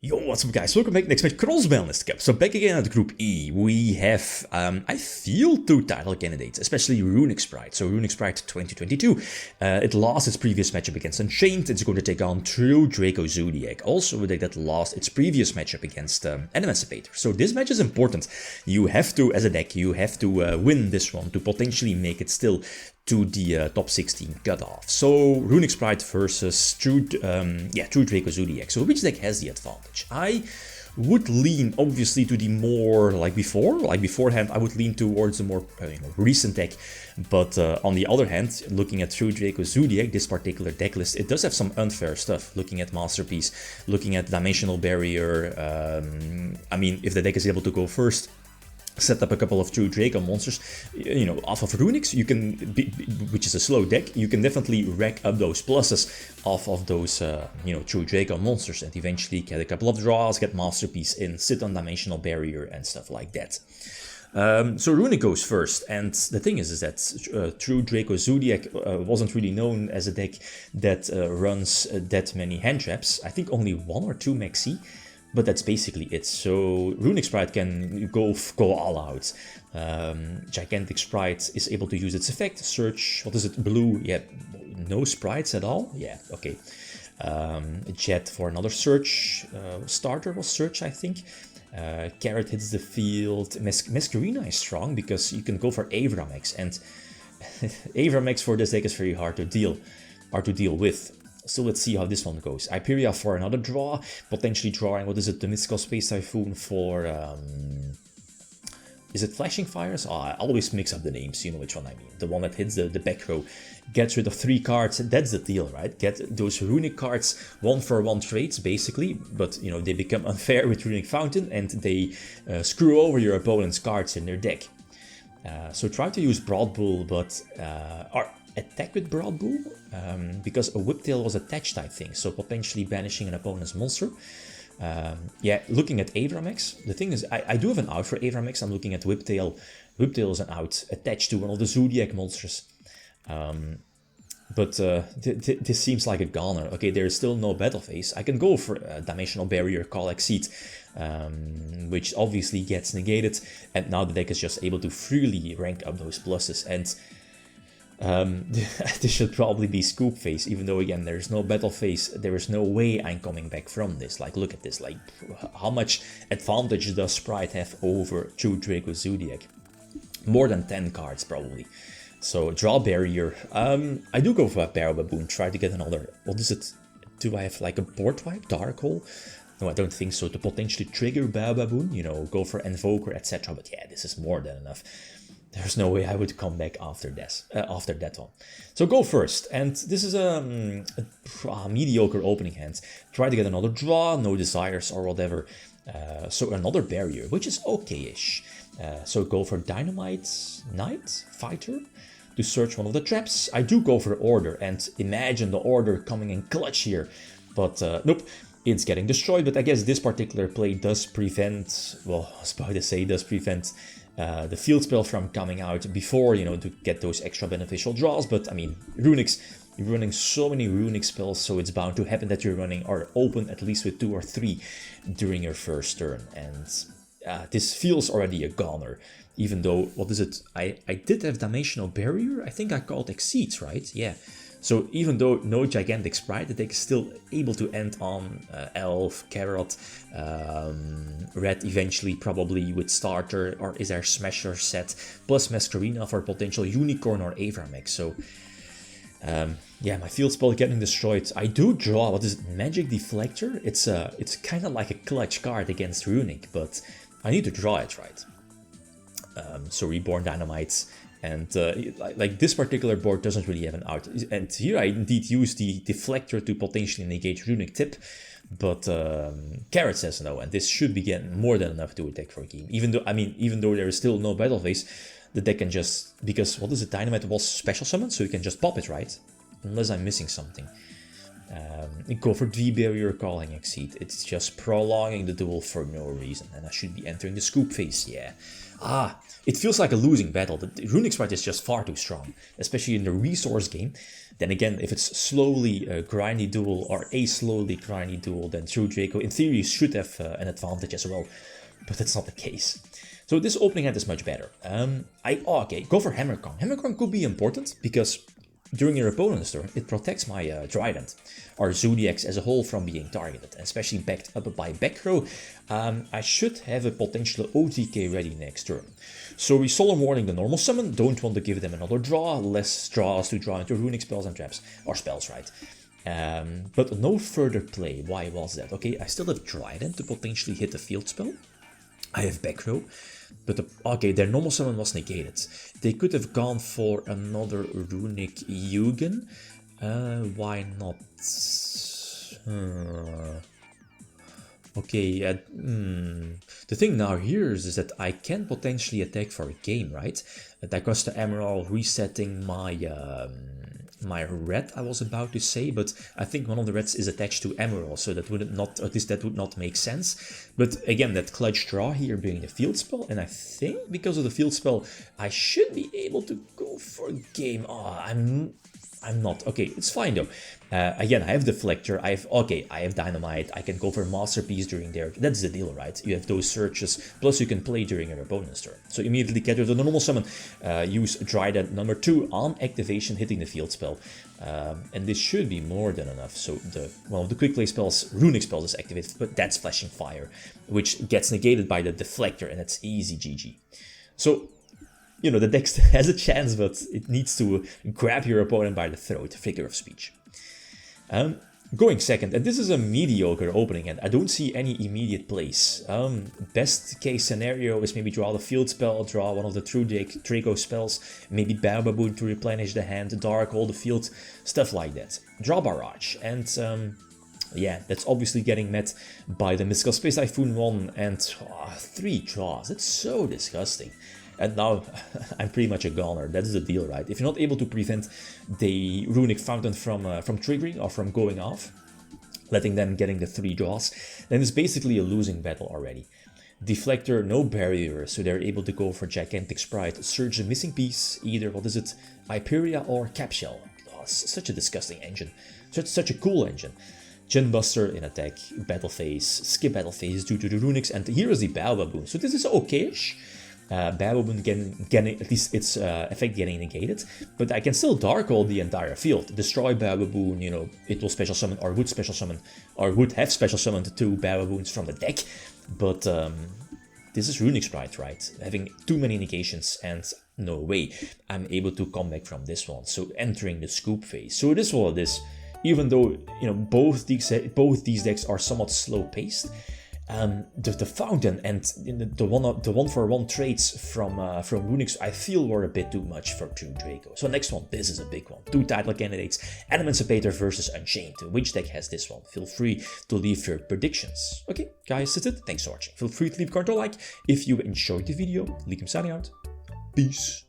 Yo, what's up guys, welcome back, next match, Cross-Banlist Cup. So back again at Group E, we have, I feel, two title candidates, especially Runick Spright. So Runick Spright 2022, it lost its previous matchup against Unchained, it's going to take on true Draco Zodiac. Also a deck that lost its previous matchup against Emancipator. So this match is important. You have to, as a deck, you have to win this one to potentially make it still to the top 16 cutoff. So Runick Spright versus true Draco Zodiac. So which deck has the advantage? I would lean obviously to the more beforehand. I would lean towards the more recent deck. But on the other hand, looking at true Draco Zodiac, this particular deck list, it does have some unfair stuff. Looking at Masterpiece, looking at Dimensional Barrier. I mean, if the deck is able to go first, set up a couple of true Draco monsters, off of Runick's, you can, which is a slow deck, you can definitely rack up those pluses off of those, true Draco monsters and eventually get a couple of draws, get Masterpiece in, sit on Dimensional Barrier and stuff like that. So Runick goes first, and the thing is that true Draco Zodiac wasn't really known as a deck that runs that many hand traps. I think only one or two maxi. But that's basically it. So Runick Spright can go all out. Gigantic Spright is able to use its effect. Search, what is it? Blue, yeah, no sprites at all. Yeah, okay. Jet for another search. Starter was search, I think. Carrot hits the field. Masquerina is strong because you can go for Avramex, and Avramex for this deck is very hard to deal with. So let's see how this one goes. Hyperia for another draw, potentially drawing, what is it, the Mystical Space Typhoon for, is it Flashing Fires? Oh, I always mix up the names, you know which one I mean. The one that hits the back row, gets rid of 3 cards, that's the deal, right? Get those Runick cards 1-for-1 trades, basically, but, they become unfair with Runick Fountain, and they screw over your opponent's cards in their deck. So try to use Broad Bull, but, attack with Broad Bull, because a Whiptail was attached, I think, so potentially banishing an opponent's monster. Yeah, looking at Avramex, the thing is, I do have an out for Avramex. I'm looking at Whiptail. Whiptail is an out attached to one of the Zodiac monsters. But this seems like a goner. Okay, there is still no battle phase. I can go for Dimensional Barrier, Call Exceed, which obviously gets negated, and now the deck is just able to freely rank up those pluses. And this should probably be scoop phase, even though again there's no battle phase, there is no way I'm coming back from this. Like, look at this, like, how much advantage does Spright have over true Draco Zodiac? More than 10 cards probably. So draw Barrier. I do go for a Barrel Baboon, try to get another, what is it, do I have like a board wipe, Dark Hole? No, I don't think so, to potentially trigger Barrel Baboon, go for Invoker, etc. But yeah, this is more than enough. There's no way I would come back after this, after that one. So go first, and this is a mediocre opening hand. Try to get another draw, no desires or whatever. So another barrier, which is okay-ish. So go for Dynamite Knight Fighter to search one of the traps. I do go for Order, and imagine the Order coming in clutch here. But nope, it's getting destroyed. But I guess this particular play does prevent, well, I was about to say does prevent the field spell from coming out before, to get those extra beneficial draws. But I mean, you're running so many Runick spells, so it's bound to happen that you're running or open at least with 2 or 3 during your first turn. And this feels already a goner, even though, what is it? I did have Dimensional Barrier. I think I called Exceeds, right? Yeah. So even though no Gigantic Spright, the deck is still able to end on Elf, Carrot, Red eventually probably with Starter, or is there Smasher set, plus Masquerina for potential Unicorn or Avramex. So yeah, my field spell getting destroyed. I do draw, what is it, Magic Deflector? It's kind of like a clutch card against Runick, but I need to draw it, right? So Reborn Dynamites. And like this particular board doesn't really have an out. And here I indeed use the Deflector to potentially negate Runick Tip. But Carrot says no, and this should be getting more than enough to attack for a game. Even though there is still no battle phase, the deck can just, because what is it, Dynamite was special summon, so you can just pop it, right? Unless I'm missing something. Go for D-Barrier, Calling Exceed. It's just prolonging the duel for no reason. And I should be entering the scoop phase, yeah. It feels like a losing battle. The Runick Spright is just far too strong, especially in the resource game. Then again, if it's slowly a grindy duel or a slowly grindy duel, then True Draco in theory should have an advantage as well. But that's not the case. So this opening hand is much better. Okay, go for Hammerkong. Hammerkong could be important because during your opponent's turn, it protects my Trident, or Zodiacs as a whole, from being targeted, especially backed up by back row. I should have a potential OTK ready next turn. So we Solar Warning the normal summon, don't want to give them another draw, less draws to draw into Runick spells and traps, or spells, right? But no further play. Why was that? Okay, I still have Trident to potentially hit the field spell. I have back row. But okay, their normal summon was negated. They could have gone for another Runick Yugioh. Why not? Okay, the thing now here is that I can potentially attack for a game, right? That costs the Emerald, resetting my my red, I was about to say, but I think one of the reds is attached to Emerald, so that would not, at least that would not make sense. But again, that clutch draw here being the field spell, and I think because of the field spell, I should be able to go for a game. I'm not. Okay, it's fine though. Again, I have Deflector, I have Dynamite, I can go for Masterpiece during there. That's the deal, right? You have those searches, plus you can play during your opponent's turn. So immediately get rid of the normal summon, use Trident number 2 on activation, hitting the field spell. And this should be more than enough. So one of the quick play spells, Runick spells, is activated, but that's Flashing Fire, which gets negated by the Deflector, and it's easy GG. So, you know, the deck has a chance, but it needs to grab your opponent by the throat, figure of speech. Going second, and this is a mediocre opening, and I don't see any immediate plays. Best case scenario is maybe draw the field spell, draw one of the True Draco spells, maybe Bababoon to replenish the hand, Dark Hole the field, stuff like that. Draw Barrage, and yeah, that's obviously getting met by the Mystical Space Typhoon 1 and 3 draws. It's so disgusting. And now I'm pretty much a goner. That's the deal, right? If you're not able to prevent the Runick Fountain from triggering or from going off, letting them getting the 3 draws, then it's basically a losing battle already. Deflector, no barrier, so they're able to go for Gigantic Spright, search the missing piece, either, what is it, Hyperia or Capshell. Oh, such a disgusting engine. Such a cool engine. Genbuster in attack, battle phase, skip battle phase due to the Runicks, and here is the Bababoon. So this is okay-ish. Bababoon getting at least its effect getting negated, but I can still Dark Hole the entire field, destroy Bababoon, you know, it will special summon or would special summon or would have special summoned 2 Bababoons from the deck, but this is Runick Spright, right? Having too many negations, and no way I'm able to come back from this one, so entering the scoop phase. So it is what it is, even though, you know, both these decks are somewhat slow paced. The Fountain and the one-for-one trades from Runick, I feel were a bit too much for True Draco. So next one, this is a big one. 2 title candidates, Emancipator versus Unchained. Which deck has this one? Feel free to leave your predictions. Okay, guys, that's it. Thanks for watching. Feel free to leave a comment or like. If you enjoyed the video, Leakum signing out. Peace.